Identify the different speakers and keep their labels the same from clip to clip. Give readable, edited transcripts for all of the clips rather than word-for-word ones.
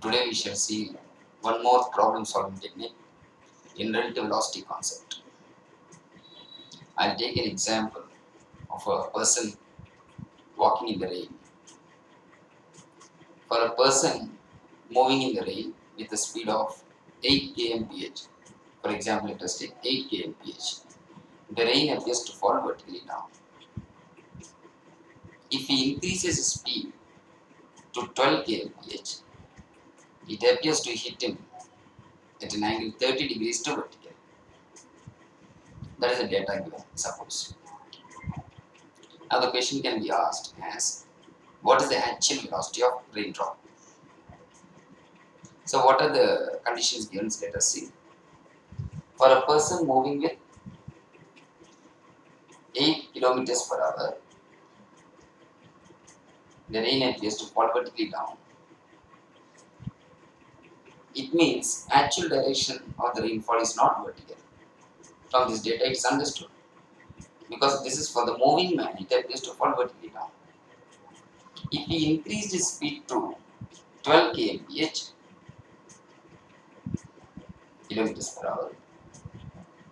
Speaker 1: Today we shall see one more problem solving technique in relative velocity concept. I'll take an example of a person walking in the rain. For a person moving in the rain with a speed of 8 kmph, for example, let us take 8 kmph, the rain appears to fall vertically down. If he increases his speed to 12 kmph, it appears to hit him at an angle 30 degrees to vertical. That is the data given, suppose. Now the question can be asked as, what is the actual velocity of raindrop? So what are the conditions given? Let us see. For a person moving with 8 kilometers per hour, the rain appears to fall vertically down. It means actual direction of the rainfall is not vertical. From this data it is understood. Because this is for the moving man, it appears to fall vertically down. If we increase the speed to 12 kmph, kilometers per hour,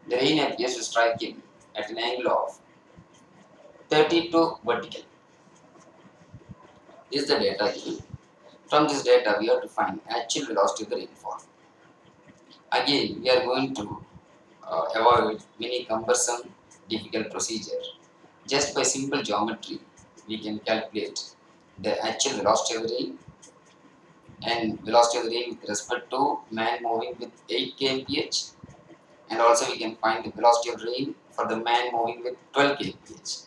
Speaker 1: the rain appears to strike him at an angle of 32 vertical. This is the data given. From this data, we have to find actual velocity of the rainfall. Again, we are going to avoid many cumbersome, difficult procedure. Just by simple geometry, we can calculate the actual velocity of the rain and velocity of the rain with respect to man moving with 8 kmph, and also we can find the velocity of rain for the man moving with 12 kmph.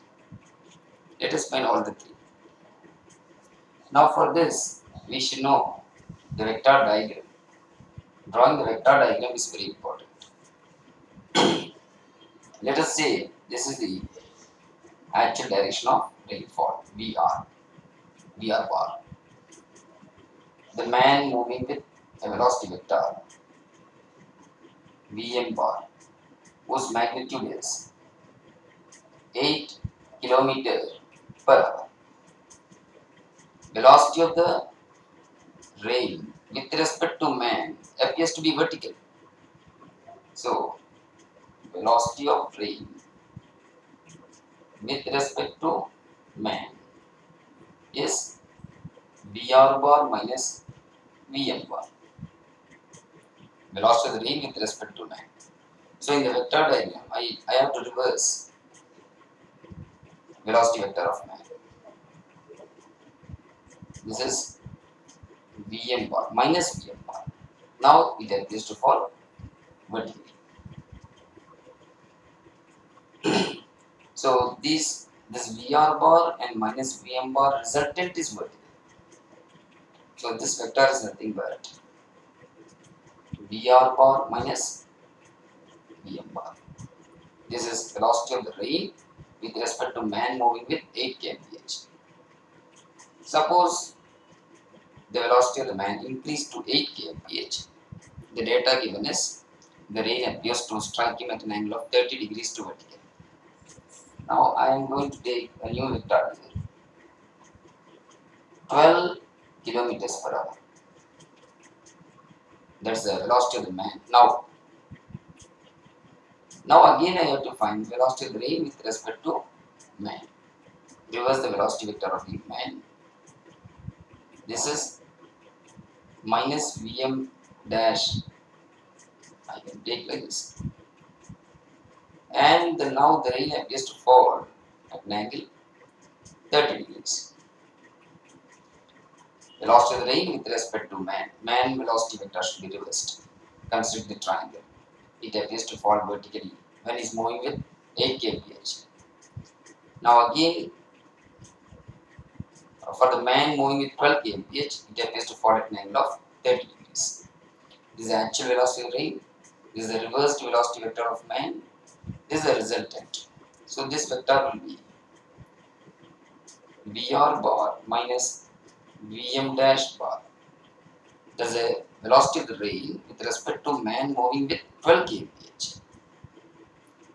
Speaker 1: Let us find all the three. Now for this, we should know the vector diagram. Drawing the vector diagram is very important. Let us say this is the actual direction of rainfall, VR bar. The man moving with a velocity vector, Vm bar, whose magnitude is 8 km per hour. Velocity of the rain with respect to man appears to be vertical. So, velocity of rain with respect to man is VR bar minus Vm bar. Velocity of the rain with respect to man. So, in the vector diagram, I have to reverse velocity vector of man. This is Vm bar minus Vm bar. Now it appears to fall vertically. So this VR bar and minus Vm bar resultant is vertical. So this vector is nothing but VR bar minus Vm bar. This is velocity of the rain with respect to man moving with 8 kmph. Suppose the velocity of the man increased to 8 kmph. The data given is the rain appears to strike him at an angle of 30 degrees to vertical. Now I am going to take a new vector here. 12 kilometers per hour. That's the velocity of the man. Now again I have to find velocity of the rain with respect to man. Reverse the velocity vector of the man. This is minus Vm dash. I can take like this. And now the rain appears to fall at an angle 30 degrees. Velocity of the rain with respect to man. Man velocity vector should be reversed. Consider the triangle. It appears to fall vertically when it is moving with 8 kmph. Now again, for the man moving with 12 kmph, it appears to fall at an angle of 30 degrees. This is the actual velocity of rain. This is the reversed velocity vector of man. This is the resultant. So this vector will be VR bar minus Vm dash bar. That is the velocity of the rain with respect to man moving with 12 kmph.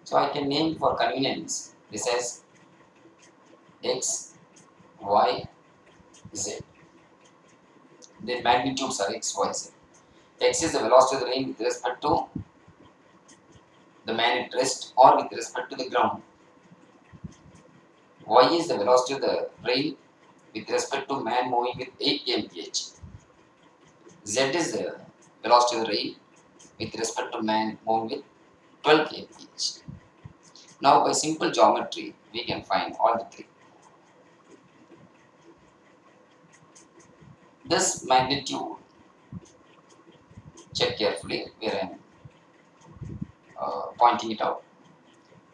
Speaker 1: So I can name for convenience this as x, y, z. the magnitudes are x, y, z. X is the velocity of the rain with respect to the man at rest or with respect to the ground. Y is the velocity of the rain with respect to man moving with 8 kmph. Z is the velocity of the rain with respect to man moving with 12 kmph. Now by simple geometry we can find all the three. This magnitude, check carefully where I am pointing it out,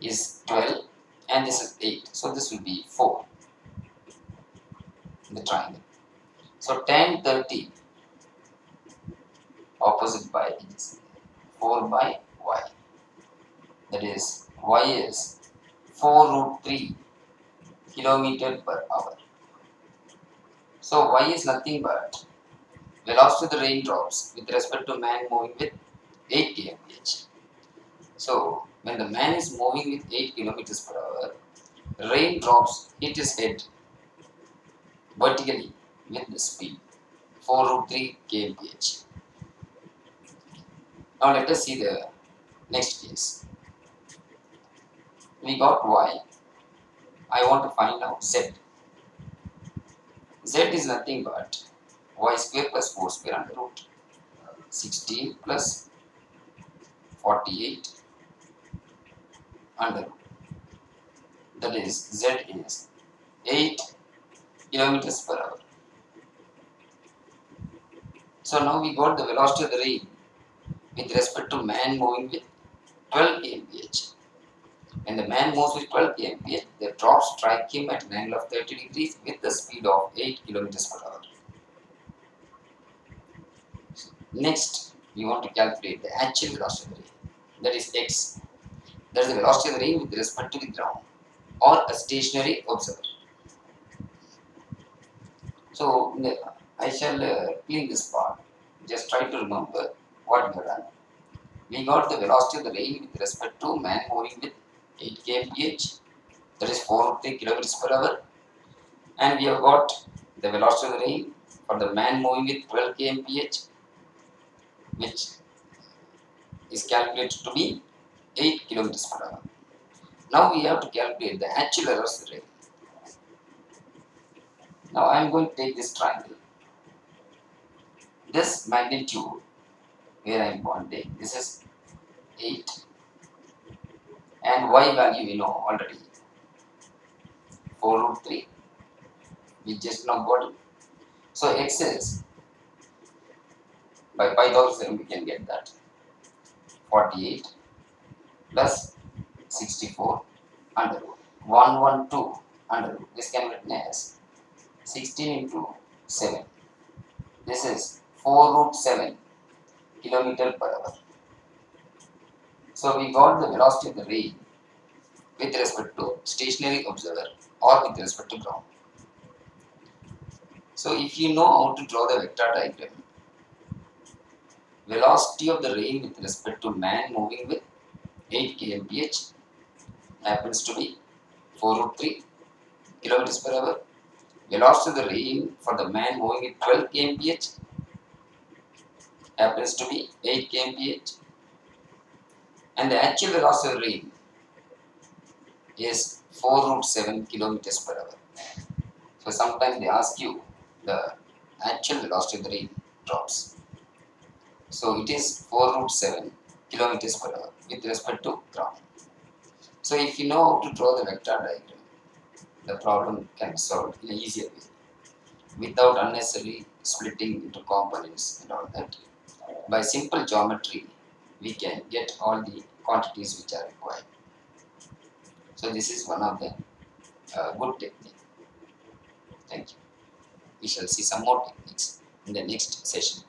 Speaker 1: is 12 and this is 8. So this will be 4 in the triangle. So tan 30 opposite by is 4 by y. That is y is 4 root 3 kilometer per hour. So y is nothing but velocity of the raindrops with respect to man moving with 8 kmph. So when the man is moving with 8 kilometers per hour, raindrops hit his head vertically with the speed 4 root 3 kmph. Now let us see the next case. We got y. I want to find out z. Z is nothing but y square plus 4 square under root 16 plus 48 under root. That is z is 8 kilometers per hour. So now we got the velocity of the rain with respect to man moving with 12 kmph. When the man moves with 12 kmph, the drops strike him at an angle of 30 degrees with the speed of 8 kilometers per hour. Next, we want to calculate the actual velocity of the rain, that is x. That is the velocity of the rain with respect to the ground or a stationary observer. So, I shall clean this part. Just try to remember what we have done. We got the velocity of the rain with respect to man moving with 8 kmph, that is 403 kilometers per hour, and we have got the velocity of the rain for the man moving with 12 kmph, which is calculated to be 8 kilometers per hour. Now we have to calculate the actual velocity of the rain. Now I am going to take this triangle. This magnitude where I am pointing, this is 8, and y value we know already 4 root 3. We just now got it. So x is, by Pythagoras theorem we can get that 48 plus 64 under root 112 under root. This can be written as 16 into 7. This is 4 root 7 kilometer per hour. So we got the velocity of the rain with respect to stationary observer or with respect to ground. So if you know how to draw the vector diagram, velocity of the rain with respect to man moving with 8 kmph happens to be 4 root 3 kilometers per hour. Velocity of the rain for the man moving with 12 kmph happens to be 8 kmph, and the actual velocity of the rain is 4 root 7 kilometers per hour. So sometimes they ask you the actual velocity of the rain drops. So it is 4 root 7 kilometers per hour with respect to ground. So if you know how to draw the vector diagram, the problem can be solved in an easier way without unnecessarily splitting into components and all that. By simple geometry, we can get all the quantities which are required. So this is one of the good technique. Thank you. We shall see some more techniques in the next session.